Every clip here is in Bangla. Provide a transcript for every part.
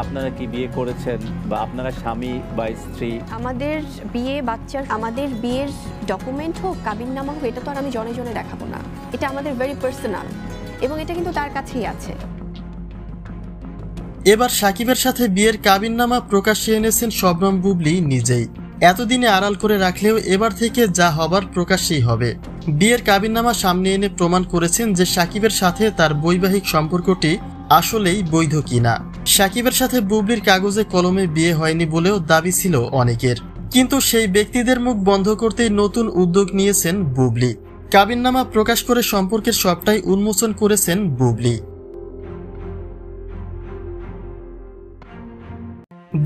আপনারা কি বিয়ে করেছেন বা আপনারা স্বামী বা স্ত্রী? আমাদের বিয়ে, বাচ্চার, আমাদের বিয়ের ডকুমেন্ট হোক, কাবিননামা হোক, এটা তো আর আমি জনে জনে দেখাবো না। এটা আমাদের ভেরি পার্সোনাল এবং এটা কিন্তু তার কাছেই আছে। এবার সাকিবের সাথে বিয়ের কাবিননামা প্রকাশ্যে এনেছেন শবনম বুবলী নিজেই। এতদিনে আড়াল করে রাখলেও এবার থেকে যা হবার প্রকাশ্যেই হবে। বিয়ের কাবিননামা সামনে এনে প্রমাণ করেছেন যে সাকিবের সাথে তার বৈবাহিক সম্পর্কটি আসলেই বৈধ কিনা। সাকিবের সাথে বুবলীর কাগজে কলমে বিয়ে হয়নি বলেও দাবি ছিল অনেকের, কিন্তু সেই ব্যক্তিদের মুখ বন্ধ করতেই নতুন উদ্যোগ নিয়েছেন বুবলী। কাবিননামা প্রকাশ করে সম্পর্কের সবটাই উন্মোচন করেছেন বুবলী।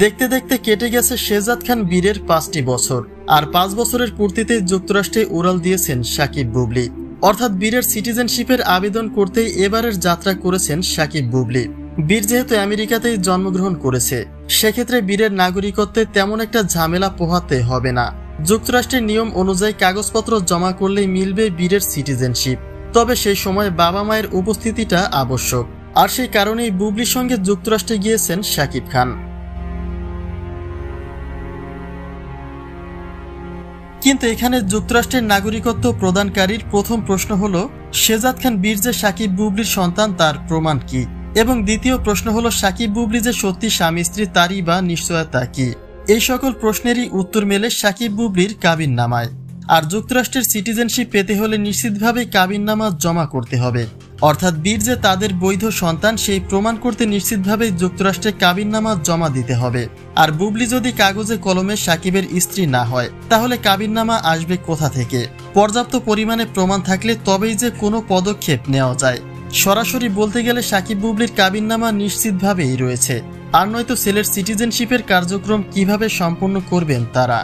দেখতে দেখতে কেটে গেছে শেহজাদ খান বীরের 5টি বছর, আর 5 বছরের পূর্তিতে যুক্তরাষ্ট্রে উড়াল দিয়েছেন সাকিব বুবলী। অর্থাৎ বীরের সিটিজেনশিপের আবেদন করতেই এবারের যাত্রা করেছেন সাকিব বুবলী। বীর যেহেতু আমেরিকাতেই জন্মগ্রহণ করেছে, সেক্ষেত্রে বীরের নাগরিকত্বে তেমন একটা ঝামেলা পোহাতে হবে না। যুক্তরাষ্ট্রের নিয়ম অনুযায়ী কাগজপত্র জমা করলেই মিলবে বীরের সিটিজেনশিপ। তবে সেই সময় বাবা মায়ের উপস্থিতিটা আবশ্যক, আর সেই কারণেই বুবলীর সঙ্গে যুক্তরাষ্ট্রে গিয়েছেন সাকিব খান। কিন্তু এখানে যুক্তরাষ্ট্রের নাগরিকত্ব প্রদানকারীর প্রথম প্রশ্ন হলো, শেহজাদ খান বীর যে সাকিব বুবলীর সন্তান তার প্রমাণ কি? এবং দ্বিতীয় প্রশ্ন হলো, সাকিব বুবলী যে সত্যি স্বামী স্ত্রী তারই বা নিশ্চয়তা কি? এই সকল প্রশ্নেরই উত্তর মেলে সাকিব বুবলীর কাবিননামায়। আর যুক্তরাষ্ট্রের সিটিজেনশিপ পেতে হলে নিশ্চিতভাবেই কাবিননামা জমা করতে হবে। অর্থাৎ বীর যে তাদের বৈধ সন্তান সেই প্রমাণ করতে নিশ্চিতভাবেই যুক্তরাষ্ট্রে কাবিননামা জমা দিতে হবে। আর বুবলী যদি কাগজে কলমে সাকিবের স্ত্রী না হয়, তাহলে কাবিননামা আসবে কোথা থেকে? পর্যাপ্ত পরিমাণে প্রমাণ থাকলে তবেই যে কোনো পদক্ষেপ নেওয়া যায়। সরাসরি বলতে গেলে সাকিব বুবলীর কাবিননামা নিশ্চিতভাবেই রয়েছে, আর নয়তো ছেলের সিটিজেনশিপের কার্যক্রম কিভাবে সম্পন্ন করবেন তারা।